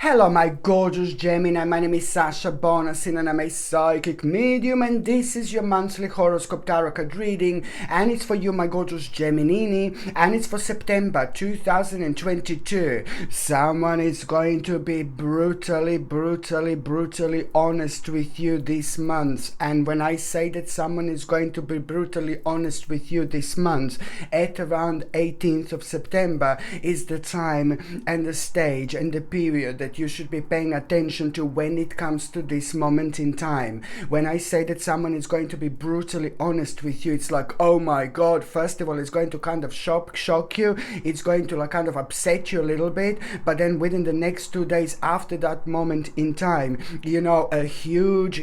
Hello my gorgeous Gemini, my name is Sasha Bonasin and I'm a psychic medium, and this is your monthly horoscope tarot card reading, and it's for you my gorgeous Geminini, and it's for September 2022. Someone is going to be brutally honest with you this month, and when I say that someone is going to be brutally honest with you this month, at around 18th of September is the time and the stage and the period that you should be paying attention to when it comes to this moment in time. When I say that someone is going to be brutally honest with you, it's like, oh my god, first of all, it's going to kind of shock you, it's going to like kind of upset you a little bit, but then within the next 2 days after that moment in time, you know, a huge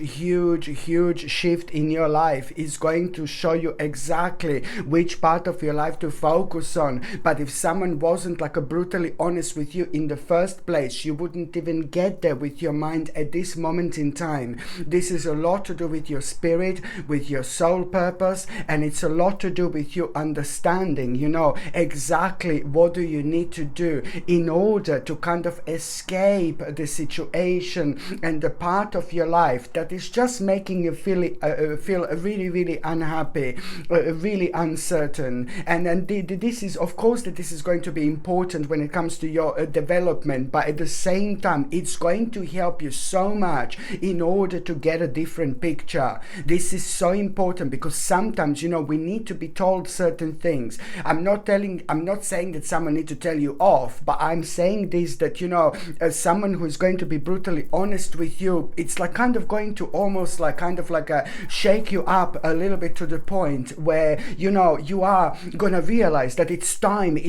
shift in your life is going to show you exactly which part of your life to focus on. But if someone wasn't like a brutally honest with you in the first place, you wouldn't even get there with your mind at this moment in time. This is a lot to do with your spirit, with your soul purpose, and it's a lot to do with you understanding, you know, exactly what do you need to do in order to kind of escape the situation and the part of your life that is just making you feel really unhappy, really uncertain. And this is, of course, that this is going to be important when it comes to your development, but at the same time it's going to help you so much in order to get a different picture. This is so important because sometimes, you know, we need to be told certain things. I'm not saying that someone need to tell you off, but I'm saying this, that, you know, as someone who is going to be brutally honest with you, it's like kind of going to almost like kind of like shake you up a little bit to the point where, you know, you are gonna realize that it's time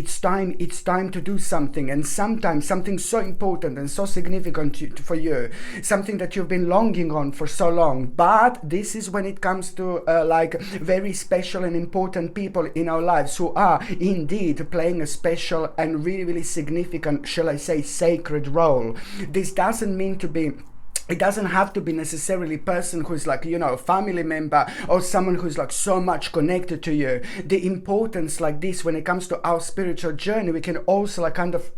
to do something. And sometimes something so important and so significant for you, something that you've been longing on for so long. But this is when it comes to like very special and important people in our lives who are indeed playing a special and really significant, shall I say, sacred role. This doesn't mean to be, it doesn't have to be necessarily a person who's like, you know, a family member or someone who's like so much connected to you. The importance like this when it comes to our spiritual journey, we can also like kind of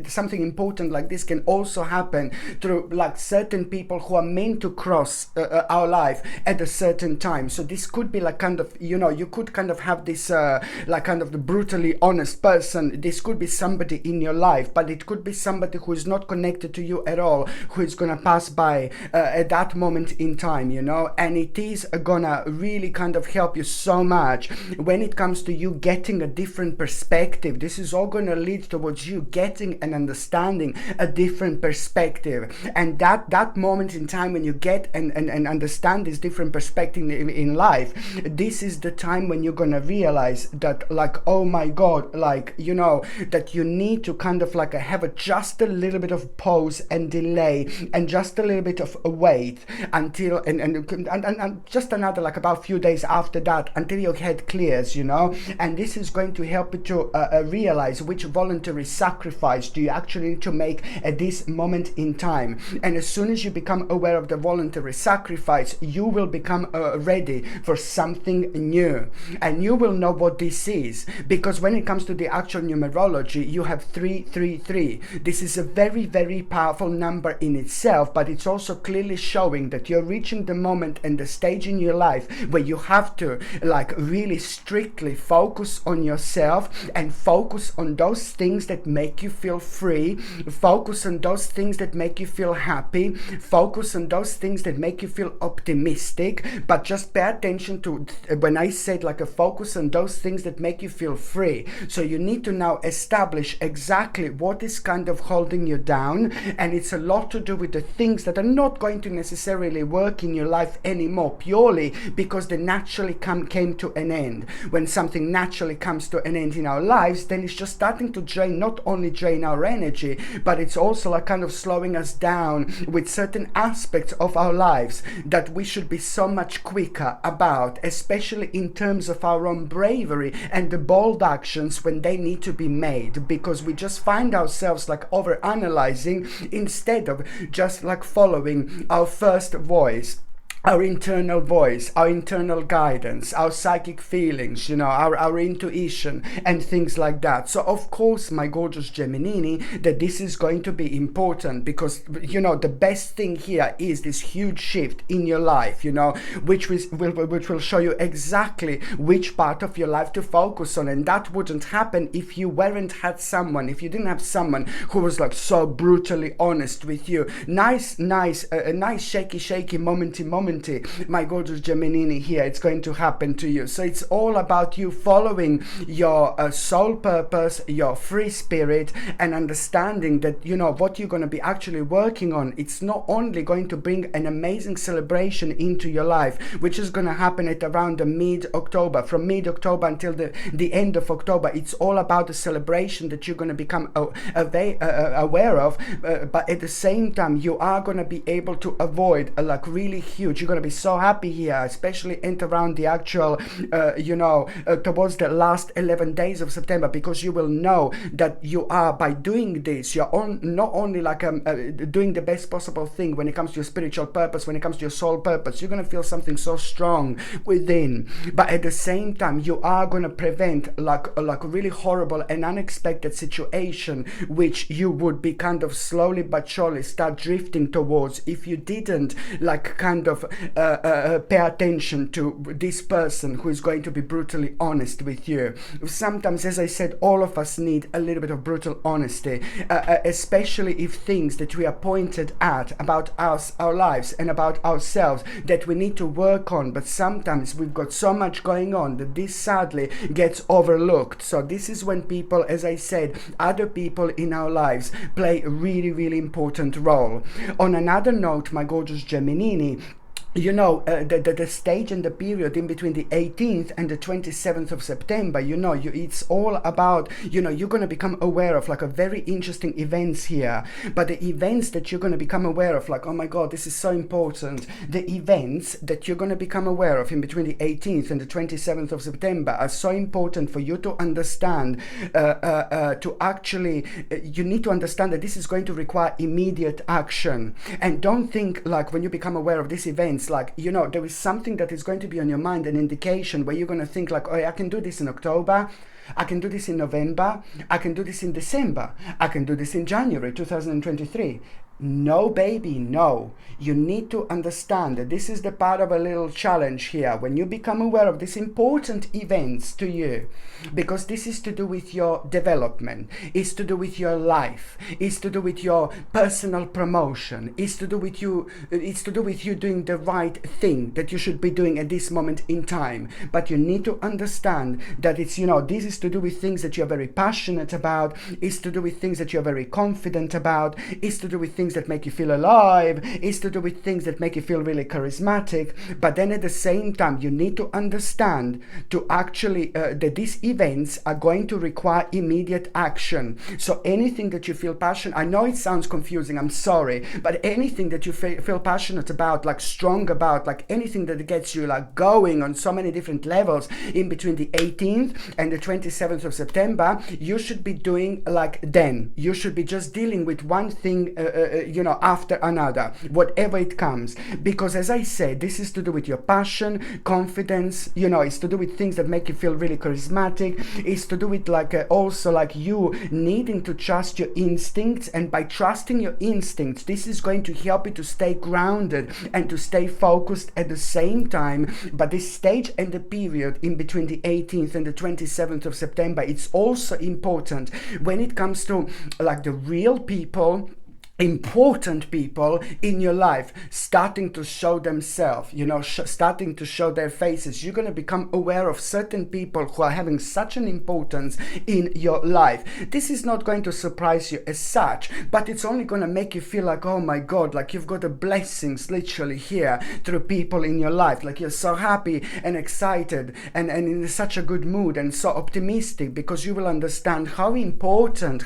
something important like this can also happen through like certain people who are meant to cross our life at a certain time. So this could be like kind of, you know, you could kind of have this like kind of the brutally honest person. This could be somebody in your life, but it could be somebody who is not connected to you at all, who is gonna pass by at that moment in time, you know. And it is gonna really kind of help you so much when it comes to you getting a different perspective. This is all gonna lead towards you getting and understanding a different perspective, and that moment in time when you get and understand this different perspective in life, this is the time when you're gonna realize that, like, oh my god, like, you know, that you need to kind of like have just a little bit of pause and delay and just a little bit of a wait until and just another like about few days after that until your head clears, you know. And this is going to help you to realize which voluntary sacrifice do you actually need to make at this moment in time. And as soon as you become aware of the voluntary sacrifice, you will become ready for something new, and you will know what this is, because when it comes to the actual numerology, you have 333. This is a very powerful number in itself, but it's also clearly showing that you're reaching the moment and the stage in your life where you have to like really strictly focus on yourself and focus on those things that make you feel free, focus on those things that make you feel happy, focus on those things that make you feel optimistic. But just pay attention to when I said like a focus on those things that make you feel free. So you need to now establish exactly what is kind of holding you down, and it's a lot to do with the things that are not going to necessarily work in your life anymore, purely because they naturally came to an end. When something naturally comes to an end in our lives, then it's just starting to drain, not only drain our energy, but it's also like kind of slowing us down with certain aspects of our lives that we should be so much quicker about, especially in terms of our own bravery and the bold actions when they need to be made, because we just find ourselves like over analyzing instead of just like following our first voice. our internal voice, our internal guidance, our psychic feelings, our intuition and things like that. So of course, my gorgeous Geminini, that this is going to be important, because the best thing here is this huge shift in your life, which will show you exactly which part of your life to focus on. And that wouldn't happen if you didn't have someone who was like so brutally honest with you. Nice shaky momenty, my gorgeous Geminini here. It's going to happen to you. So it's all about you following your soul purpose, your free spirit, and understanding that what you're going to be actually working on. It's not only going to bring an amazing celebration into your life, which is going to happen at around the mid-October, from mid-October until the end of October. It's all about the celebration that you're going to become aware of, but at the same time you are going to be able to avoid like really huge. You're going to be so happy here, especially and around the actual towards the last 11 days of September, because you will know that you are, by doing this, you're not only like doing the best possible thing when it comes to your spiritual purpose, when it comes to your soul purpose. You're going to feel something so strong within, but at the same time you are going to prevent like a really horrible and unexpected situation which you would be kind of slowly but surely start drifting towards if you didn't like kind of pay attention to this person who is going to be brutally honest with you. Sometimes, as I said, all of us need a little bit of brutal honesty, especially if things that we are pointed at about us, our lives and about ourselves, that we need to work on, but sometimes we've got so much going on that this sadly gets overlooked. So this is when people, as I said, other people in our lives play a really important role. On another note, my gorgeous Geminini, the stage and the period in between the 18th and the 27th of September, it's all about, you're going to become aware of like a very interesting events here. But the events that you're going to become aware of, like, oh my God, this is so important. The events that you're going to become aware of in between the 18th and the 27th of September are so important for you to understand, to actually, you need to understand that this is going to require immediate action. And don't think like when you become aware of these events, like, there is something that is going to be on your mind, an indication where you're going to think like, oh, I can do this in October, I can do this in November, I can do this in December, I can do this in January 2023. No, baby, no. You need to understand that this is the part of a little challenge here when you become aware of these important events to you, because this is to do with your development, it's to do with your life, it's to do with your personal promotion, it's to do with you doing the right thing that you should be doing at this moment in time. But you need to understand that it's, this is to do with things that you're very passionate about, it's to do with things that you're very confident about, it's to do with things that make you feel alive, it's to do with things that make you feel really charismatic. But then at the same time you need to understand to actually that these events are going to require immediate action. So anything that you feel passionate, I know it sounds confusing, I'm sorry, but anything that you feel passionate about, like strong about, like anything that gets you like going on so many different levels in between the 18th and the 27th of September, you should be doing like then. You should be just dealing with one thing after another, whatever it comes. Because as I said, this is to do with your passion, confidence, it's to do with things that make you feel really charismatic. It's to do with like also like you needing to trust your instincts, and by trusting your instincts, this is going to help you to stay grounded and to stay focused at the same time. But this stage and the period in between the 18th and the 27th of September, it's also important when it comes to like the real people, important people in your life starting to show themselves, starting to show their faces. You're going to become aware of certain people who are having such an importance in your life. This is not going to surprise you as such, but it's only going to make you feel like, oh my God, like you've got the blessings literally here through people in your life. Like you're so happy and excited and in such a good mood and so optimistic, because you will understand how important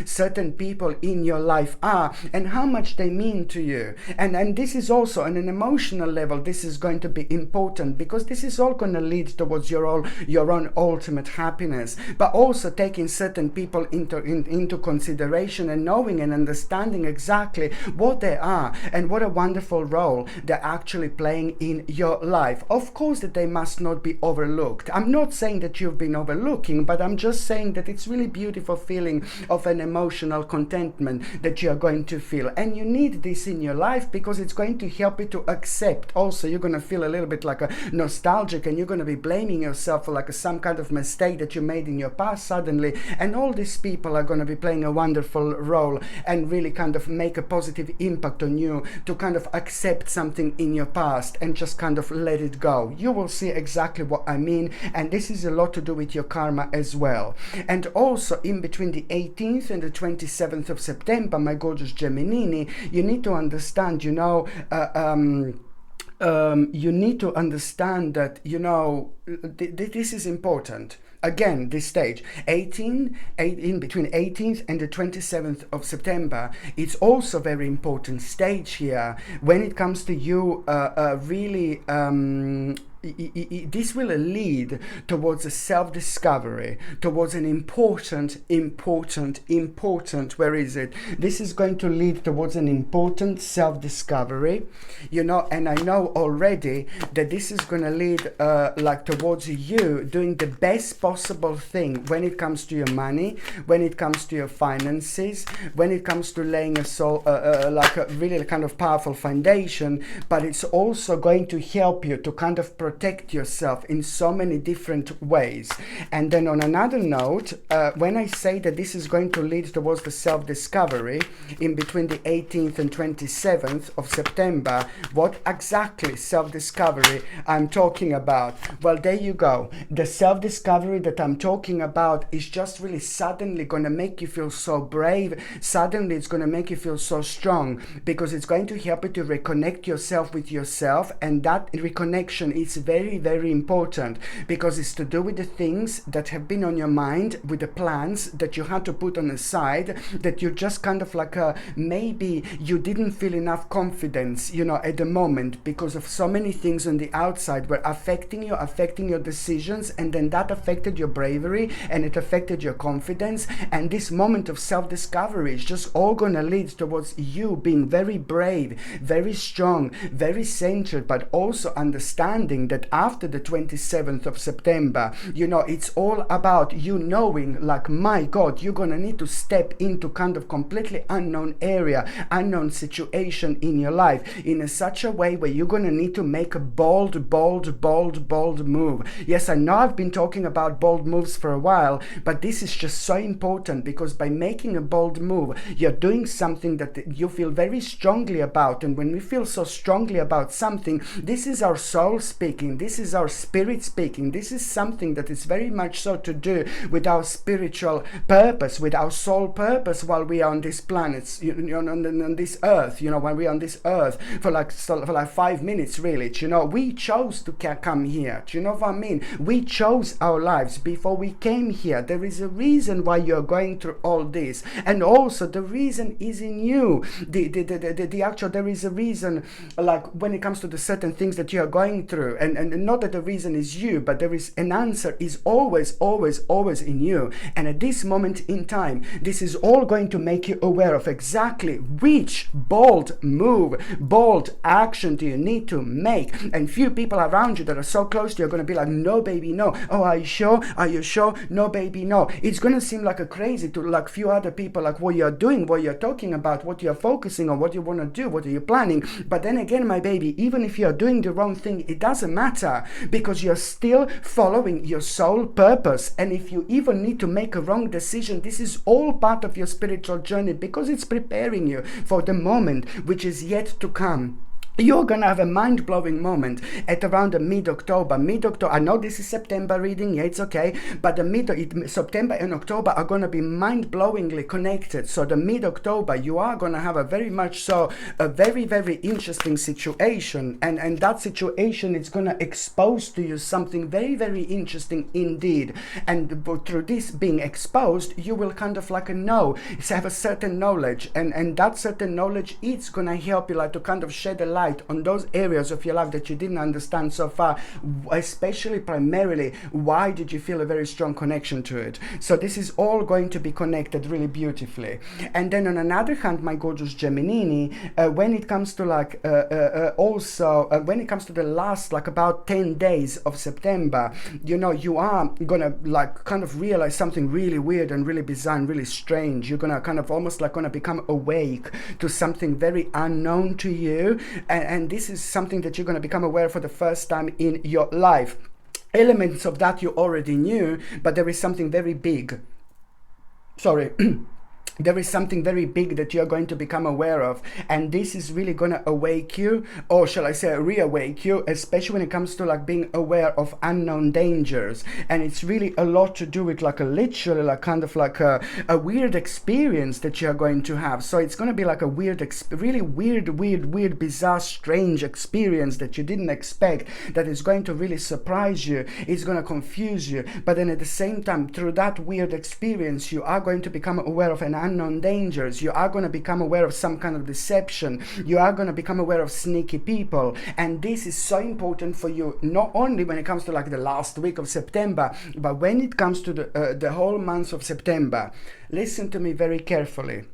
certain people in your life life are and how much they mean to you. And this is also on an emotional level, this is going to be important, because this is all going to lead towards your own ultimate happiness, but also taking certain people into consideration and knowing and understanding exactly what they are and what a wonderful role they're actually playing in your life. Of course that they must not be overlooked. I'm not saying that you've been overlooking, but I'm just saying that it's really beautiful feeling of an emotional contentment that you're going to feel, and you need this in your life because it's going to help you to accept. Also, you're going to feel a little bit like a nostalgic, and you're going to be blaming yourself for like some kind of mistake that you made in your past suddenly, and all these people are going to be playing a wonderful role and really kind of make a positive impact on you to kind of accept something in your past and just kind of let it go. You will see exactly what I mean, and this is a lot to do with your karma as well. And also in between the 18th and the 27th of September, my gorgeous Geminini, you need to understand, you need to understand that, this is important. Again, this stage, in between 18th and the 27th of September, it's also very important stage here when it comes to you really this will lead towards a self-discovery, towards an important, where is it? This is going to lead towards an important self-discovery, and I know already that this is going to lead towards you doing the best possible thing when it comes to your money, when it comes to your finances, when it comes to laying a really kind of powerful foundation, but it's also going to help you to kind of protect yourself in so many different ways. And then on another note, when I say that this is going to lead towards the self-discovery in between the 18th and 27th of September, what exactly self-discovery I'm talking about? Well, there you go. The self-discovery that I'm talking about is just really suddenly going to make you feel so brave. Suddenly it's going to make you feel so strong, because it's going to help you to reconnect yourself with yourself, and that reconnection is very, very important, because it's to do with the things that have been on your mind, with the plans that you had to put on the side, that you just kind of maybe you didn't feel enough confidence, at the moment, because of so many things on the outside were affecting your decisions, and then that affected your bravery and it affected your confidence. And this moment of self-discovery is just all going to lead towards you being very brave, very strong, very centered, but also understanding that after the 27th of September, it's all about you knowing, my God, you're going to need to step into kind of completely unknown area, unknown situation in your life in such a way where you're going to need to make a bold move. Yes, I know I've been talking about bold moves for a while, but this is just so important, because by making a bold move, you're doing something that you feel very strongly about. And when we feel so strongly about something, this is our soul speaking, this is our spirit speaking, this is something that is very much so to do with our spiritual purpose, with our soul purpose while we are on this planet, on this earth, when we're on this earth for 5 minutes, really. We chose to come here. Do you know what I mean? We chose our lives before we came here. There is a reason why you're going through all this, and also the reason is in you. There is a reason, when it comes to the certain things that you are going through, and not that the reason is you, but there is an answer is always in you. And at this moment in time, this is all going to make you aware of exactly which bold move, bold action do you need to make. And few people around you that are so close to you are going to be like, no baby, no. Oh, are you sure? Are you sure? No baby, no. It's going to seem like a crazy to few other people, what you're doing, what you're talking about, what you're focusing on, what you want to do, what are you planning. But then again, my baby, even if you're doing the wrong thing, it doesn't matter, because you're still following your soul purpose. And if you even need to make a wrong decision, this is all part of your spiritual journey, because it's preparing you for the moment which is yet to come. You're gonna have a mind-blowing moment at around the mid-October. I know this is September reading, yeah, it's okay, but September and October are gonna be mind-blowingly connected. So the mid-October, you are gonna have a very very interesting situation, and that situation is gonna expose to you something very, very interesting indeed. And through this being exposed, you will kind of like have a certain knowledge, and that certain knowledge is gonna help you like to kind of shed a light on those areas of your life that you didn't understand so far, especially primarily why did you feel a very strong connection to it. So this is all going to be connected really beautifully. And then on another hand, my gorgeous Gemini, when it comes to like when it comes to the last like about 10 days of September, you are gonna like kind of realize something really weird and really bizarre and really strange. You're gonna kind of almost like gonna become awake to something very unknown to you, and this is something that you're going to become aware for the first time in your life. Elements of that you already knew, but there is something very big. Sorry. There is something very big that you're going to become aware of, and this is really going to awake you, or shall I say reawake you, especially when it comes to like being aware of unknown dangers. And it's really a lot to do with like literally like kind of like a weird experience that you're going to have. So it's going to be like a really weird, bizarre, strange experience that you didn't expect, that is going to really surprise you. It's going to confuse you, but then at the same time, through that weird experience, you are going to become aware of an unknown dangers. You are going to become aware of some kind of deception. You are going to become aware of sneaky people, and this is so important for you, not only when it comes to like the last week of September, but when it comes to the whole month of September. Listen to me very carefully.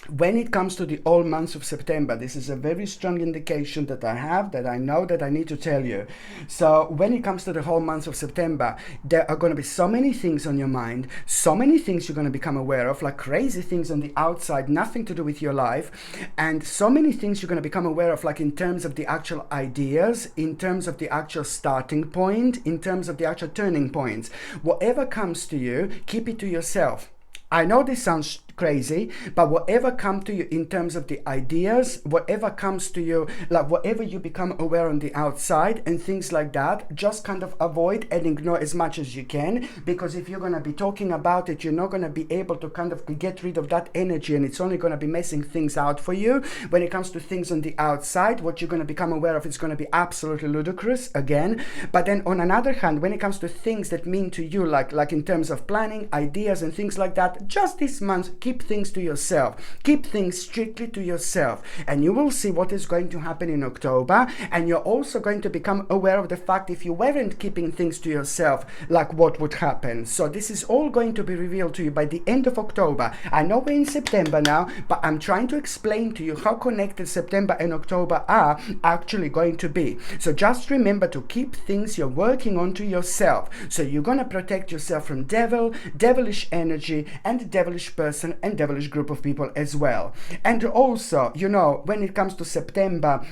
When it comes to the whole month of September, this is a very strong indication that I know that I need to tell you. So when it comes to the whole month of September, there are going to be so many things on your mind, so many things you're going to become aware of, like crazy things on the outside, nothing to do with your life, and so many things you're going to become aware of, like in terms of the actual ideas, in terms of the actual starting point, in terms of the actual turning points. Whatever comes to you, keep it to yourself. I know this sounds crazy, but whatever comes to you in terms of the ideas, whatever comes to you, like whatever you become aware on the outside and things like that, just kind of avoid and ignore as much as you can, because if you're going to be talking about it, you're not going to be able to kind of get rid of that energy, and it's only going to be messing things out for you. When it comes to things on the outside, what you're going to become aware of is going to be absolutely ludicrous again. But then on another hand, when it comes to things that mean to you, like in terms of planning, ideas and things like that, just this month, keep things to yourself. Keep things strictly to yourself, and you will see what is going to happen in October. And you're also going to become aware of the fact, if you weren't keeping things to yourself, like what would happen. So this is all going to be revealed to you by the end of October. I know we're in September now, but I'm trying to explain to you how connected September and October are actually going to be. So just remember to keep things you're working on to yourself. So you're going to protect yourself from devilish energy, and devilish person and devilish group of people as well. And also, when it comes to September,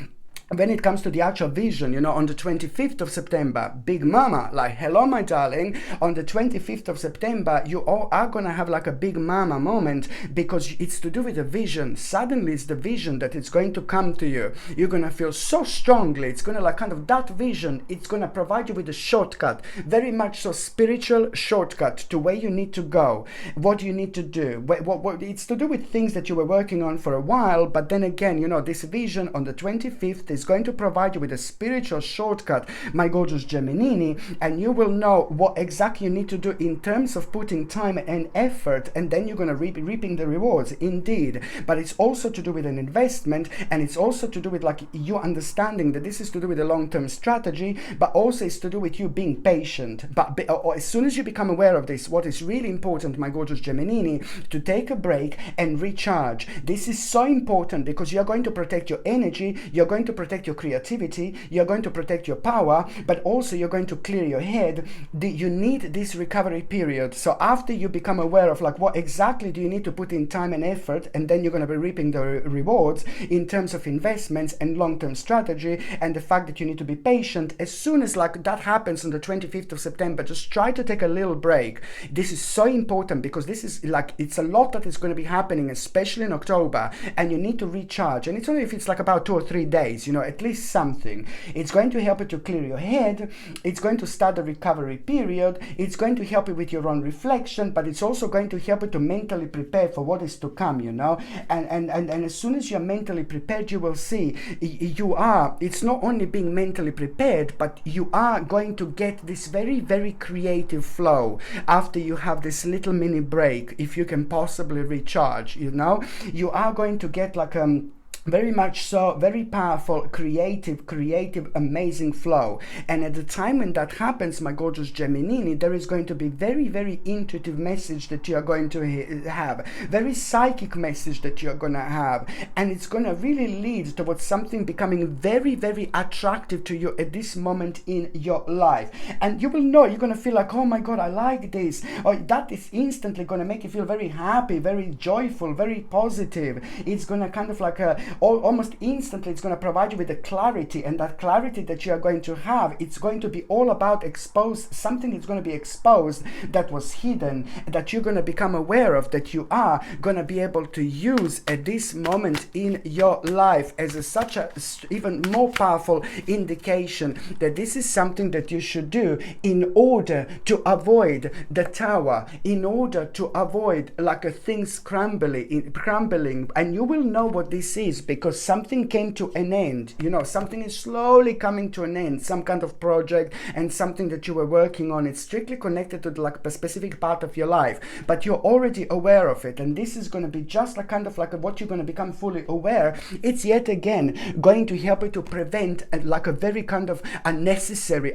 when it comes to the actual vision, on the 25th of September, Big Mama, like, hello, my darling, on the 25th of September, you all are going to have like a Big Mama moment, because it's to do with a vision. Suddenly, it's the vision that it's going to come to you. You're going to feel so strongly. It's going to like kind of that vision. It's going to provide you with a shortcut, very much so spiritual shortcut to where you need to go, what you need to do. What it's to do with things that you were working on for a while, but then again, this vision on the 25th is going to provide you with a spiritual shortcut, my gorgeous Gemini, and you will know what exactly you need to do in terms of putting time and effort, and then you're going to reaping the rewards indeed. But it's also to do with an investment, and it's also to do with like you understanding that this is to do with a long-term strategy, but also it's to do with you being patient. But as soon as you become aware of this, what is really important, my gorgeous Gemini, to take a break and recharge. This is so important, because you're going to protect your energy, you're going to protect your creativity, you're going to protect your power, but also you're going to clear your head. You need this recovery period. So after you become aware of like what exactly do you need to put in time and effort, and then you're going to be reaping the rewards in terms of investments and long-term strategy, and the fact that you need to be patient. As soon as like that happens on the 25th of September, just try to take a little break. This is so important, because this is like, it's a lot that is going to be happening, especially in October, and you need to recharge. And it's only if it's like about 2 or 3 days, at least something. It's going to help you to clear your head. It's going to start a recovery period. It's going to help you with your own reflection, but it's also going to help you to mentally prepare for what is to come, and as soon as you're mentally prepared, you will see it's not only being mentally prepared, but you are going to get this very, very creative flow after you have this little mini break, if you can possibly recharge. You are going to get like very much so, very powerful, creative, amazing flow. And at the time when that happens, my gorgeous Gemini, there is going to be very, very intuitive message that you are going to have, very psychic message that you're going to have, and it's going to really lead towards something becoming very, very attractive to you at this moment in your life. And you will know, you're going to feel like, oh my God, I like this, or that is instantly going to make you feel very happy, very joyful, very positive. It's going to kind of like almost instantly, it's going to provide you with the clarity, and that clarity that you are going to have, it's going to be all about something is going to be exposed that was hidden, that you're going to become aware of, that you are going to be able to use at this moment in your life as such a even more powerful indication that this is something that you should do in order to avoid the tower, in order to avoid like a things crumbling, and you will know what this is, because something came to an end. Something is slowly coming to an end, some kind of project and something that you were working on. It's strictly connected to like a specific part of your life, but you're already aware of it, and this is going to be just like kind of like what you're going to become fully aware. It's yet again going to help you to prevent like a very kind of unnecessary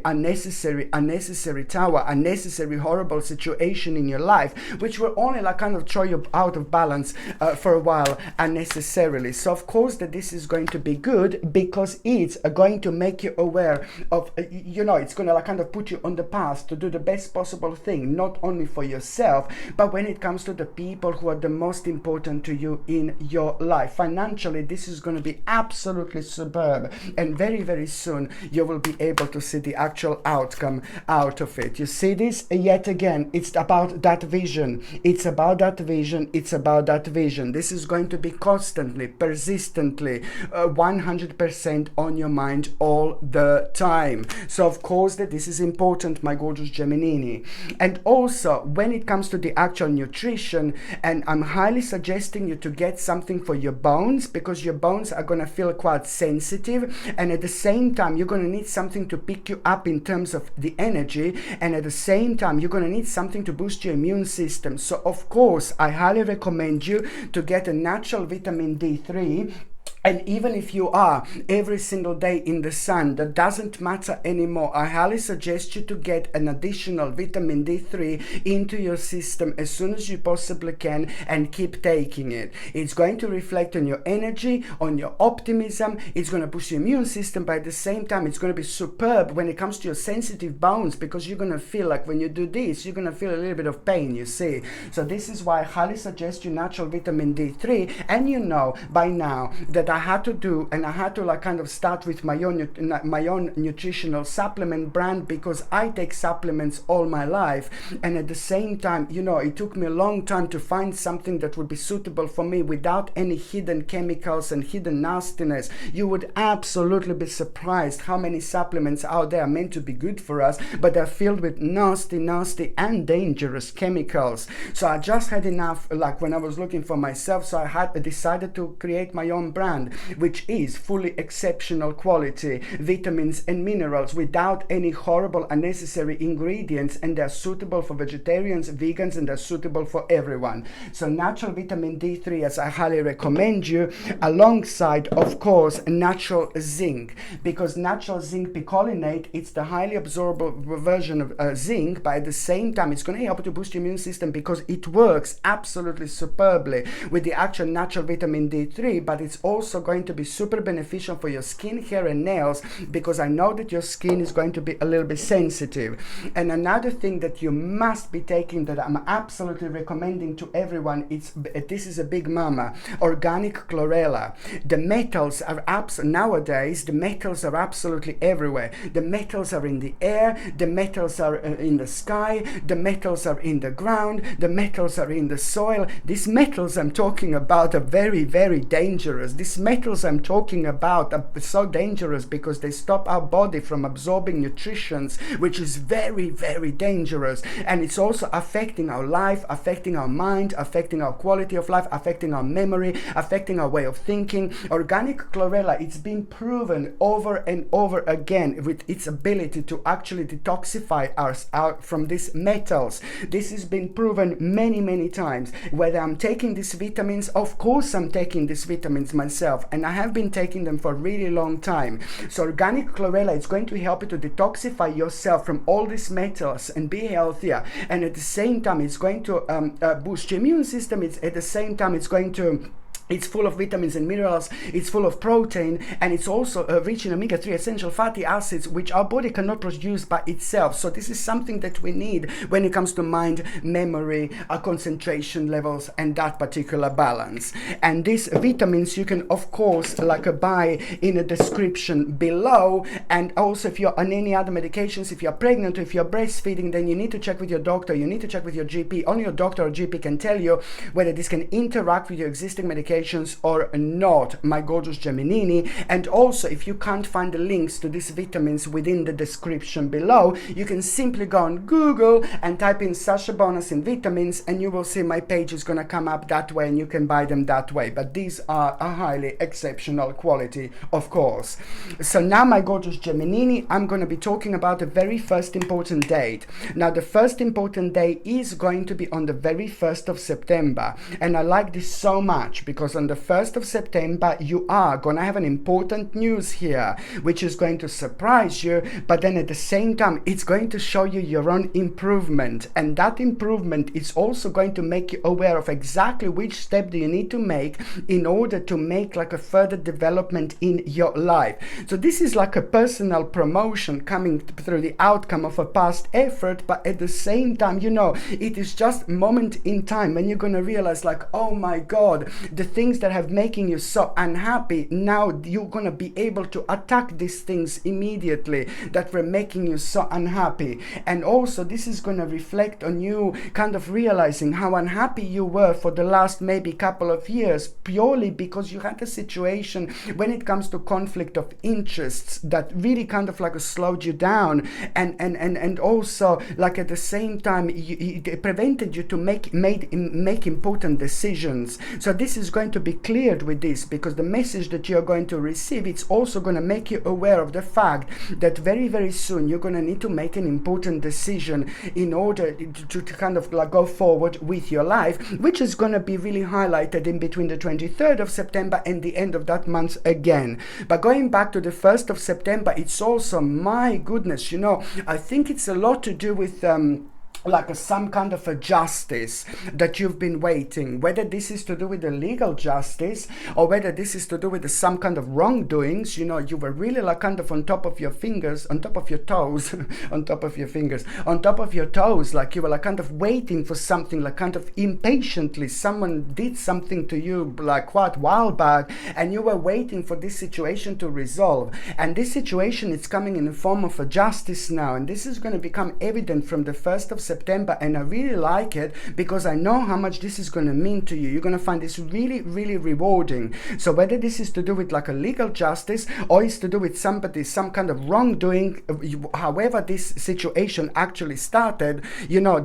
tower, unnecessary horrible situation in your life, which will only like kind of throw you out of balance for a while unnecessarily. So of course that this is going to be good, because it's going to make you aware of, it's going to like kind of put you on the path to do the best possible thing, not only for yourself, but when it comes to the people who are the most important to you in your life. Financially, this is going to be absolutely superb, and very, very soon you will be able to see the actual outcome out of it. You see this? Yet again, it's about that vision. It's about that vision. It's about that vision. This is going to be constantly, persistently, 100% on your mind all the time. So of course that this is important, my gorgeous Gemini. And also when it comes to the actual nutrition, and I'm highly suggesting you to get something for your bones, because your bones are going to feel quite sensitive, and at the same time you're going to need something to pick you up in terms of the energy, and at the same time you're going to need something to boost your immune system. So of course I highly recommend you to get a natural vitamin D3. And even if you are every single day in the sun, that doesn't matter anymore. I highly suggest you to get an additional vitamin D3 into your system as soon as you possibly can, and keep taking it. It's going to reflect on your energy, on your optimism. It's going to boost your immune system, but at the same time it's going to be superb when it comes to your sensitive bones, because you're going to feel like when you do this, you're going to feel a little bit of pain, you see. So this is why I highly suggest you natural vitamin D3. And you know by now that I had to do, and I had to like kind of start with my own nutritional supplement brand, because I take supplements all my life, and at the same time, it took me a long time to find something that would be suitable for me without any hidden chemicals and hidden nastiness. You would absolutely be surprised how many supplements out there are meant to be good for us, but they're filled with nasty and dangerous chemicals. So I just had enough, like when I was looking for myself, so I had decided to create my own brand, which is fully exceptional quality vitamins and minerals without any horrible unnecessary ingredients, and they're suitable for vegetarians, vegans, and they're suitable for everyone. So natural vitamin D3, as I highly recommend you, alongside of course natural zinc, because natural zinc picolinate, it's the highly absorbable version of zinc, but at the same time it's going to help to boost your immune system, because it works absolutely superbly with the actual natural vitamin D3, but it's also going to be super beneficial for your skin, hair, and nails, because I know that your skin is going to be a little bit sensitive. And another thing that you must be taking, that I'm absolutely recommending to everyone, this is a big mama, organic chlorella. The metals are nowadays the metals are absolutely everywhere. The metals are in the air, the metals are in the sky, the metals are in the ground, the metals are in the soil. These metals I'm talking about are very, very dangerous. These metals I'm talking about are so dangerous because they stop our body from absorbing nutrients, which is very, very dangerous. And it's also affecting our life, affecting our mind, affecting our quality of life, affecting our memory, affecting our way of thinking. Organic chlorella, it's been proven over and over again with its ability to actually detoxify us out from these metals. This has been proven many, many times. Whether I'm taking these vitamins, of course I'm taking these vitamins myself, and I have been taking them for a really long time. So organic chlorella is going to help you to detoxify yourself from all these metals and be healthier. And at the same time, it's going to boost your immune system. At the same time, it's full of vitamins and minerals, it's full of protein, and it's also rich in omega-3 essential fatty acids, which our body cannot produce by itself. So this is something that we need when it comes to mind, memory, our concentration levels, and that particular balance. And these vitamins you can, of course, buy in a description below. And also, if you're on any other medications, if you're pregnant or if you're breastfeeding, then you need to check with your doctor, you need to check with your GP. Only your doctor or GP can tell you whether this can interact with your existing medication or not, my gorgeous Geminini. And also, if you can't find the links to these vitamins within the description below, you can simply go on Google and type in Sasha Bonasin vitamins, and you will see my page is going to come up that way, and you can buy them that way. But these are a highly exceptional quality, of course. So now, my gorgeous Geminini, I'm going to be talking about the very first important date. Now, the first important day is going to be on the very 1st of September, and I like this so much because on the 1st of September you are gonna have an important news here, which is going to surprise you, but then at the same time it's going to show you your own improvement, and that improvement is also going to make you aware of exactly which step do you need to make in order to make a further development in your life. So this is like a personal promotion coming through the outcome of a past effort, but at the same time, it is just a moment in time when you're gonna realize oh my God, the things that have making you so unhappy, now you're gonna be able to attack these things immediately that were making you so unhappy. And also, this is gonna reflect on you kind of realizing how unhappy you were for the last maybe couple of years, purely because you had a situation when it comes to conflict of interests that really kind of slowed you down, and also at the same time it prevented you to make important decisions. So this is going to be cleared with this, because the message that you're going to receive, it's also going to make you aware of the fact that very, very soon you're going to need to make an important decision in order to kind of go forward with your life, which is going to be really highlighted in between the 23rd of September and the end of that month again. But going back to the 1st of September, it's also, my goodness, I think it's a lot to do with some kind of a justice that you've been waiting, whether this is to do with the legal justice or whether this is to do with some kind of wrongdoings. You were really kind of on top of your fingers, on top of your toes, on top of your fingers, on top of your toes, you were kind of waiting for something, kind of impatiently. Someone did something to you quite a while back, and you were waiting for this situation to resolve. And this situation is coming in the form of a justice now, and this is going to become evident from the 1st of September, and I really like it because I know how much this is going to mean to you. You're going to find this really, really rewarding. So whether this is to do with a legal justice or is to do with some kind of wrongdoing, however this situation actually started,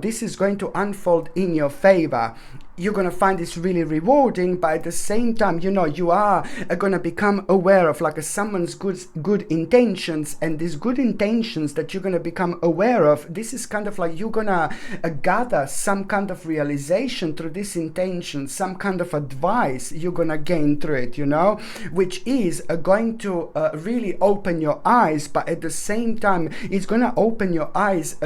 this is going to unfold in your favor. You're going to find this really rewarding, but at the same time, you are going to become aware of someone's good intentions, and these good intentions that you're going to become aware of, this is kind of you're going to gather some kind of realization through this intention, some kind of advice you're going to gain through it, which is going to really open your eyes, but at the same time, it's going to open your eyes,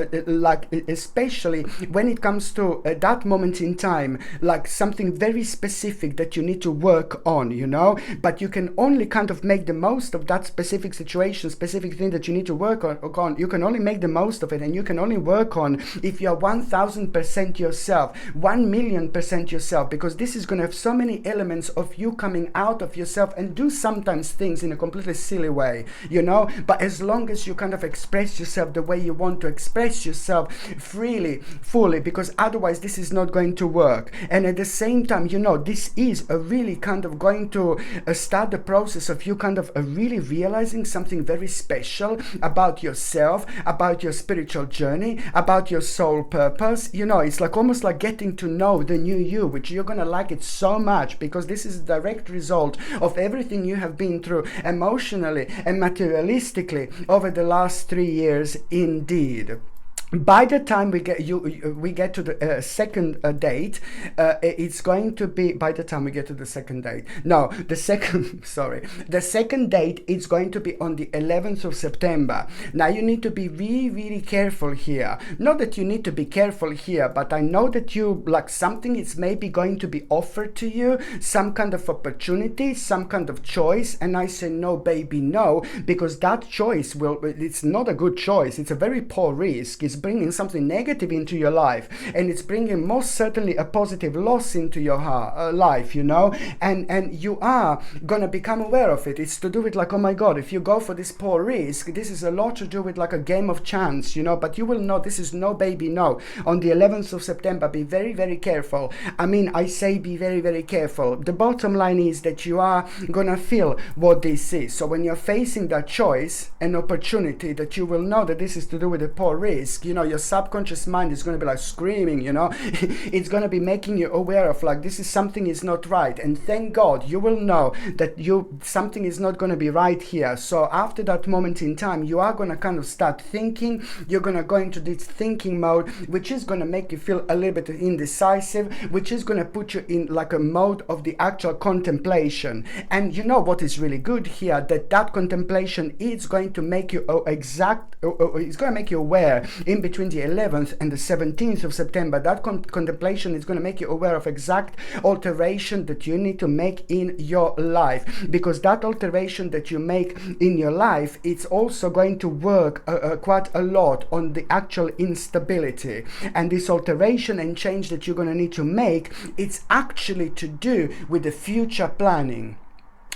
especially when it comes to that moment in time, something very specific that you need to work on, but you can only kind of make the most of that specific situation, specific thing that you need to work on. You can only make the most of it, and you can only work on if you're 1000% yourself, 1,000,000% yourself, because this is going to have so many elements of you coming out of yourself and do sometimes things in a completely silly way, but as long as you kind of express yourself the way you want to express yourself freely, fully, because otherwise this is not going to work. And at the same time, you know, this is a really kind of going to start the process of you kind of really realizing something very special about yourself, about your spiritual journey, about your soul purpose. You know, it's like almost like getting to know the new you, which you're gonna like it so much, because this is a direct result of everything you have been through emotionally and materialistically over the last 3 years indeed. By the time we get to the second date, it's going to be, by the time we get to the second date, no, the second, sorry, the second date is going to be on the 11th of September. Now you need to be really, really careful here. Not that you need to be careful here, but I know that you, like, something is maybe going to be offered to you, some kind of opportunity, some kind of choice, and I say no, baby, no, because that choice it's not a good choice. It's a very poor risk. It's bringing something negative into your life, and it's bringing most certainly a positive loss into your life, you know, and you are gonna become aware of it. It's to do with like, oh my god, if you go for this poor risk, this is a lot to do with like a game of chance, you know, but you will know this is no, baby, no. On the 11th of September, be very, very careful. I mean, I say be very, very careful. The bottom line is that you are gonna feel what this is. So when you're facing that choice and opportunity, that you will know that this is to do with a poor risk, you know, your subconscious mind is going to be like screaming, you know, it's going to be making you aware of like, this is something is not right. And thank God you will know that something is not going to be right here. So after that moment in time, you are going to kind of start thinking, you're going to go into this thinking mode, which is going to make you feel a little bit indecisive, which is going to put you in like a mode of the actual contemplation. And you know what is really good here, that contemplation is going to make you it's going to make you aware in between the 11th and the 17th of September. That contemplation is going to make you aware of exact alteration that you need to make in your life, because that alteration that you make in your life, it's also going to work quite a lot on the actual instability. And this alteration and change that you're going to need to make, it's actually to do with the future planning.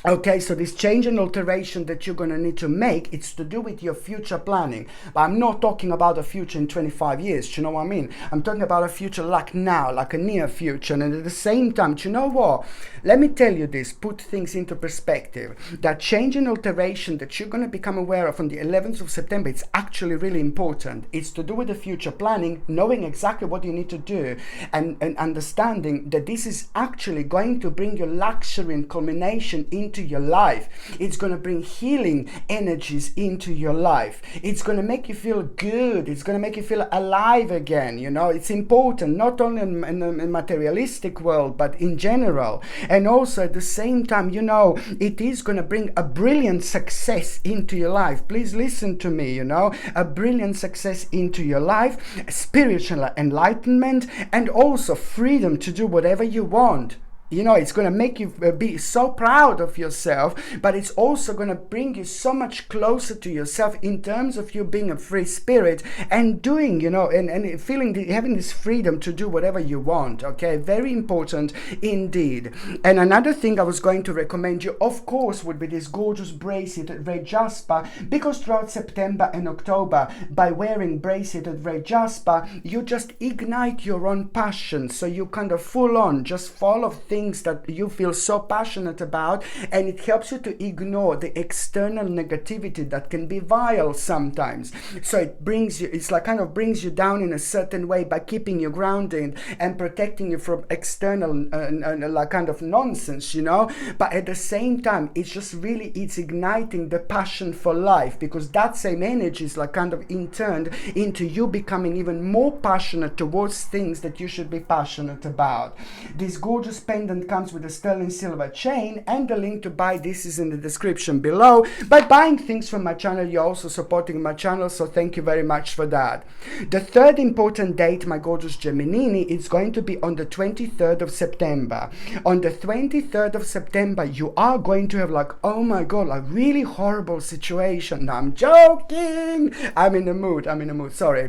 Okay, so this change and alteration that you're going to need to make, it's to do with your future planning. But I'm not talking about a future in 25 years, do you know what I mean? I'm talking about a future like now, like a near future. And at the same time, do you know what? Let me tell you this, put things into perspective. That change and alteration that you're going to become aware of on the 11th of September, it's actually really important. It's to do with the future planning, knowing exactly what you need to do, and understanding that this is actually going to bring your luxury and culmination into your life. It's going to bring healing energies into your life. It's going to make you feel good. It's going to make you feel alive again. You know, it's important, not only in the materialistic world, but in general. And also at the same time, you know, it is going to bring a brilliant success into your life. Please listen to me, you know, a brilliant success into your life, spiritual enlightenment, and also freedom to do whatever you want. You know, it's going to make you be so proud of yourself, but it's also going to bring you so much closer to yourself in terms of you being a free spirit and doing, you know, and feeling, having this freedom to do whatever you want. Okay, very important indeed. And another thing I was going to recommend you, of course, would be this gorgeous bracelet, red jasper, because throughout September and October, by wearing bracelet red jasper, you just ignite your own passion. So you kind of full on just follow things that you feel so passionate about, and it helps you to ignore the external negativity that can be vile sometimes. So it brings you, it's like kind of brings you down in a certain way by keeping you grounded and protecting you from external like kind of nonsense, you know. But at the same time, it's just really, it's igniting the passion for life, because that same energy is like kind of turned into you becoming even more passionate towards things that you should be passionate about. This gorgeous pendant comes with a sterling silver chain, and the link to buy this is in the description below. By buying things from my channel, you're also supporting my channel, so thank you very much for that. The third important date, my gorgeous Gemini, is going to be on the 23rd of September. On the 23rd of September, you are going to have like, oh my god, a really horrible situation. No, I'm joking. I'm in the mood, sorry.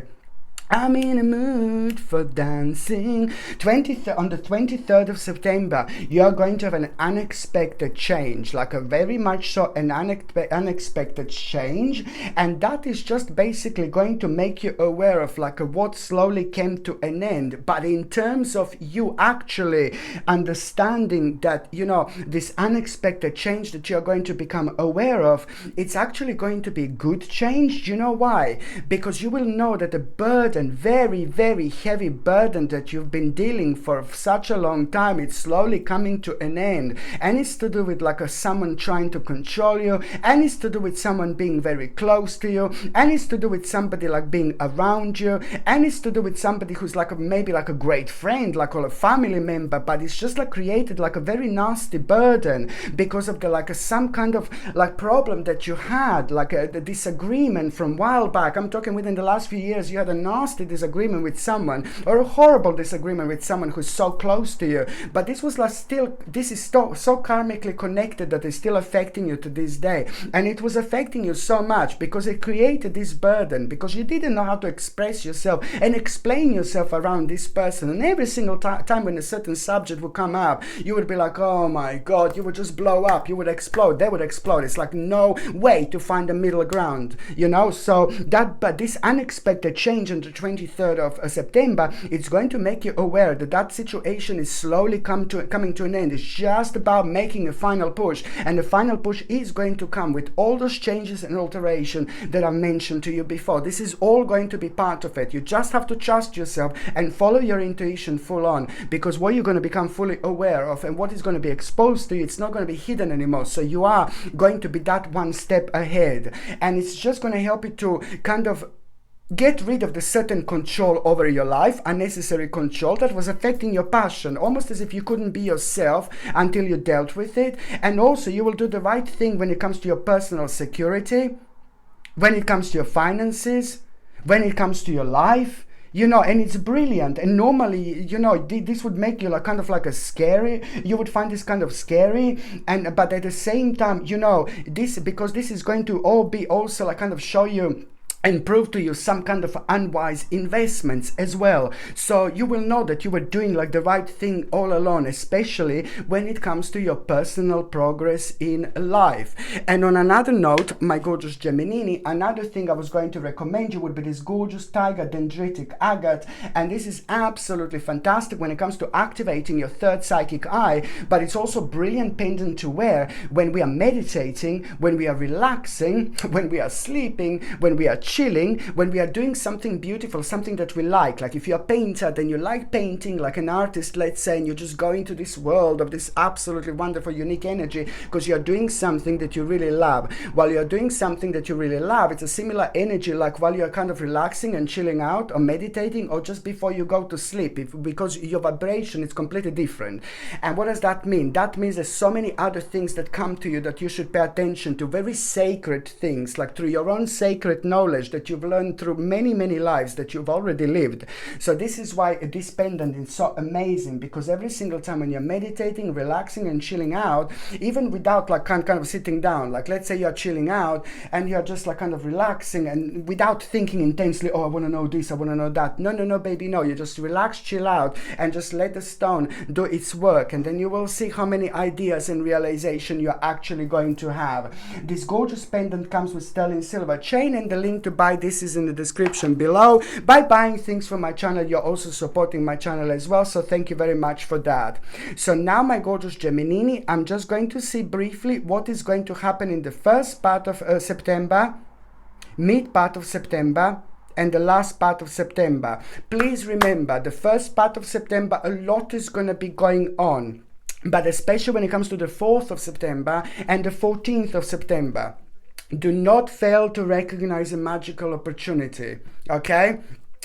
I'm in a mood for dancing. On the 23rd of September, you're going to have an unexpected change, like a very much so an unexpected change. And that is just basically going to make you aware of like what slowly came to an end. But in terms of you actually understanding that, you know, this unexpected change that you're going to become aware of, it's actually going to be good change. Do you know why? Because you will know that the burden, very, very heavy burden that you've been dealing for such a long time, it's slowly coming to an end. And it's to do with like someone trying to control you, and it's to do with someone being very close to you, and it's to do with somebody like being around you, and it's to do with somebody who's like maybe like a great friend, like, or a family member, but it's just like created like a very nasty burden because of the like some kind of like problem that you had, like the disagreement from a while back. I'm talking within the last few years, you had a nasty disagreement with someone, or a horrible disagreement with someone who's so close to you, but this was like still, this is so karmically connected that it's still affecting you to this day. And it was affecting you so much because it created this burden, because you didn't know how to express yourself and explain yourself around this person. And every single time when a certain subject would come up, you would be like, oh my god, you would just blow up, you would explode, they would explode. It's like no way to find a middle ground, you know. So that, but this unexpected change on the 23rd of September, it's going to make you aware that that situation is slowly coming to an end. It's just about making a final push, and the final push is going to come with all those changes and alteration that I mentioned to you before. This is all going to be part of it. You just have to trust yourself and follow your intuition full on, because what you're going to become fully aware of and what is going to be exposed to you, it's not going to be hidden anymore. So you are going to be that one step ahead, and it's just going to help you to kind of get rid of the certain control over your life, unnecessary control that was affecting your passion, almost as if you couldn't be yourself until you dealt with it. And also you will do the right thing when it comes to your personal security, when it comes to your finances, when it comes to your life, you know. And it's brilliant. And normally, you know, this would make you like kind of like a scary, you would find this kind of scary, and but at the same time, you know, this, because this is going to all be also like kind of show you and prove to you some kind of unwise investments as well. So you will know that you were doing like the right thing all along, especially when it comes to your personal progress in life. And on another note, my gorgeous Gemini, another thing I was going to recommend you would be this gorgeous tiger dendritic agate. And this is absolutely fantastic when it comes to activating your third psychic eye, but it's also a brilliant pendant to wear when we are meditating, when we are relaxing, when we are sleeping, when we are chilling, when we are doing something beautiful, something that we like if you're a painter, then you like painting like an artist, let's say, and you just go into this world of this absolutely wonderful unique energy because you're doing something that you really love. While you're doing something that you really love, it's a similar energy like while you're kind of relaxing and chilling out or meditating, or just before you go to sleep, because your vibration is completely different. And what does that mean? That means there's so many other things that come to you that you should pay attention to, very sacred things, like through your own sacred knowledge that you've learned through many lives that you've already lived. So this is why this pendant is so amazing, because every single time when you're meditating, relaxing and chilling out, even without like kind of sitting down, like let's say you're chilling out and you're just like kind of relaxing and without thinking intensely, oh, I want to know this, I want to know that. No, baby, no. You just relax, chill out, and just let the stone do its work, and then you will see how many ideas and realization you're actually going to have. This gorgeous pendant comes with sterling silver chain, and the link to buy this is in the description below. By buying things from my channel, you're also supporting my channel as well, so thank you very much for that. So now, my gorgeous Gemini, I'm just going to see briefly what is going to happen in the first part of September, mid part of September, and the last part of September. Please remember, the first part of September, a lot is going to be going on, but especially when it comes to the 4th of September and the 14th of September. Do not fail to recognize a magical opportunity, okay?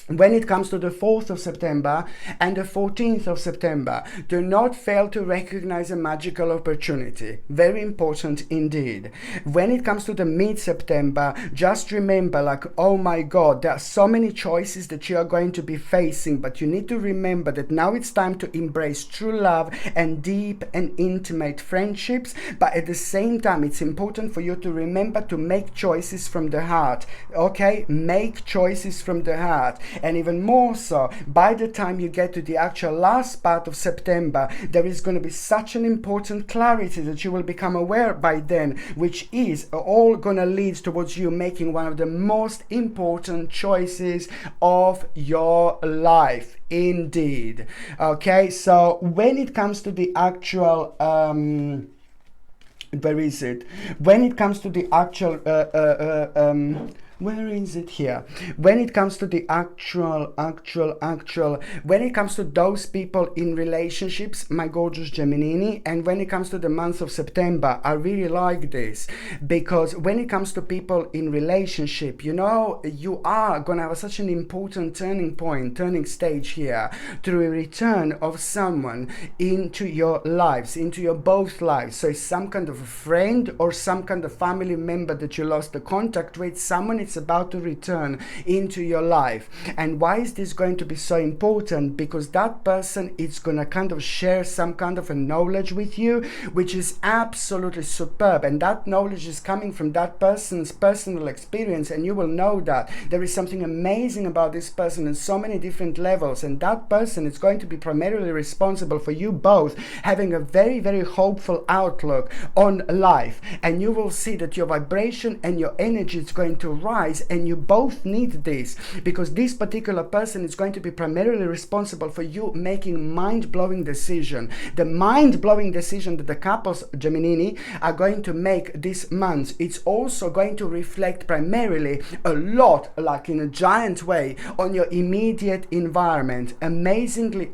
When it comes to the 4th of September and the 14th of September, do not fail to recognize a magical opportunity. Very important indeed. When it comes to the mid-September, just remember, like, oh my God, there are so many choices that you are going to be facing, but you need to remember that now it's time to embrace true love and deep and intimate friendships. But at the same time, it's important for you to remember to make choices from the heart, okay? Make choices from the heart. and even more so by the time you get to the actual last part of September, there is going to be such an important clarity that you will become aware by then, which is all going to lead towards you making one of the most important choices of your life. Indeed. Okay, so when it comes to the actual where is it? When it comes to the actual where is it here? When it comes to the actual, when it comes to those people in relationships, my gorgeous Gemini, and when it comes to the month of September, I really like this, because when it comes to people in relationship, you know, you are gonna have such an important turning stage here, through a return of someone into your lives, into your both lives. So it's some kind of a friend or some kind of family member that you lost the contact with, someone it's about to return into your life. And why is this going to be so important? Because that person is going to kind of share some kind of a knowledge with you, which is absolutely superb, and that knowledge is coming from that person's personal experience, and you will know that there is something amazing about this person in so many different levels, and that person is going to be primarily responsible for you both having a very, very hopeful outlook on life. And you will see that your vibration and your energy is going to rise, and you both need this, because this particular person is going to be primarily responsible for you making mind-blowing decision. The mind-blowing decision that the couples, Gemini, are going to make this month, it's also going to reflect primarily a lot, like in a giant way, on your immediate environment. Amazingly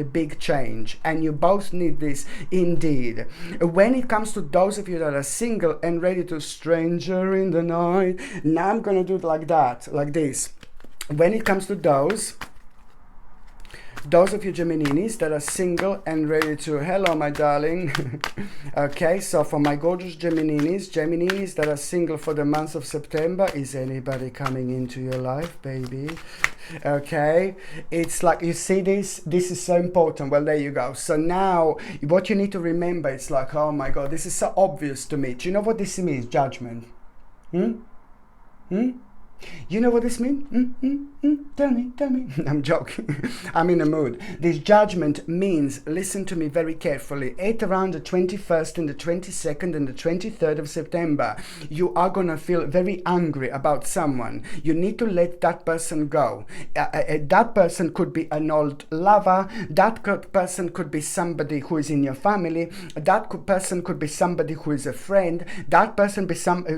big change, and you both need this indeed. When it comes to those of you that are single and ready to stranger in the night, now I'm gonna do it like that, like this. When it comes to those of you Geminis that are single and ready to, hello my darling. Okay, so for my gorgeous Geminis that are single for the month of September, is anybody coming into your life, baby? Okay, it's like, you see this is so important. Well, there you go. So now what you need to remember, it's like, oh my god, this is so obvious to me. Do you know what this means? Judgment. You know what this means? Tell me. I'm joking. I'm in a mood. This judgment means, listen to me very carefully, at around the 21st and the 22nd and the 23rd of September, you are going to feel very angry about someone. You need to let that person go. That person could be an old lover. That person could be somebody who is in your family. That person could be somebody who is a friend. That person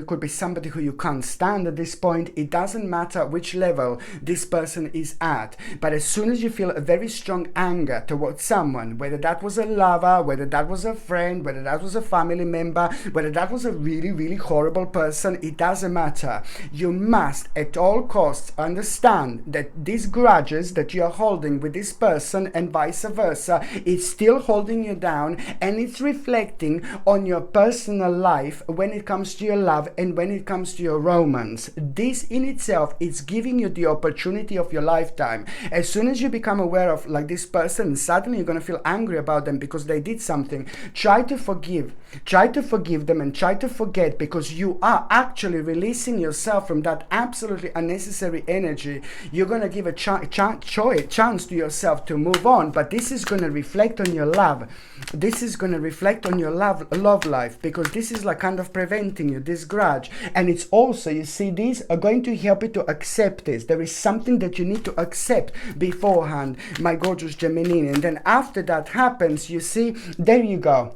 could be somebody who you can't stand at this point. It doesn't matter which level this person is at, but as soon as you feel a very strong anger towards someone, whether that was a lover, whether that was a friend, whether that was a family member, whether that was a really, really horrible person, it doesn't matter. You must at all costs understand that these grudges that you are holding with this person and vice versa, it's still holding you down, and it's reflecting on your personal life when it comes to your love and when it comes to your romance. This in itself is giving you the opportunity of your lifetime. As soon as you become aware of like this person, suddenly you're going to feel angry about them because they did something. Try to forgive them and try to forget, because you are actually releasing yourself from that absolutely unnecessary energy. You're going to give a chance to yourself to move on, but this is going to reflect on your love. This is going to reflect on your love life, because this is like kind of preventing you, this grudge. And it's also, you see, these are going to help you to accept this. There is something that you need to accept beforehand, my gorgeous Gemini, and then after that happens, you see, there you go.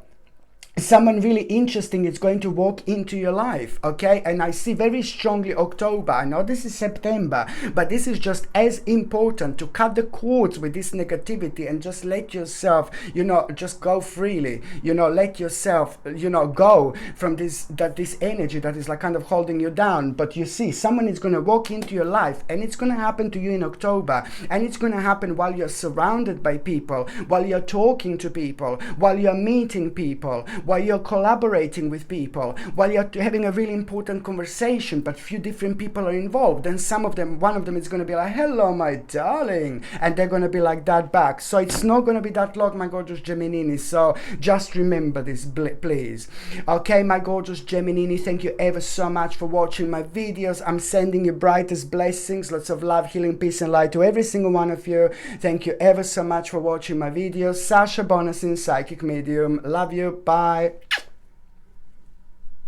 Someone really interesting is going to walk into your life, okay? And I see very strongly October. I know this is September, but this is just as important to cut the cords with this negativity and just let yourself, just go freely, let yourself, go from this energy that is like kind of holding you down. But you see, someone is going to walk into your life, and it's going to happen to you in October, and it's going to happen while you're surrounded by people, while you're talking to people, while you're meeting people, while you're collaborating with people, while you're having a really important conversation, but few different people are involved, and one of them is going to be like, hello my darling, and they're going to be like that back. So it's not going to be that long, my gorgeous Geminini. So just remember this, please. Okay, my gorgeous Geminini, thank you ever so much for watching my videos. I'm sending you brightest blessings, lots of love, healing, peace and light to every single one of you. Thank you ever so much for watching my videos. Sasha Bonasin, psychic medium. Love you. Bye.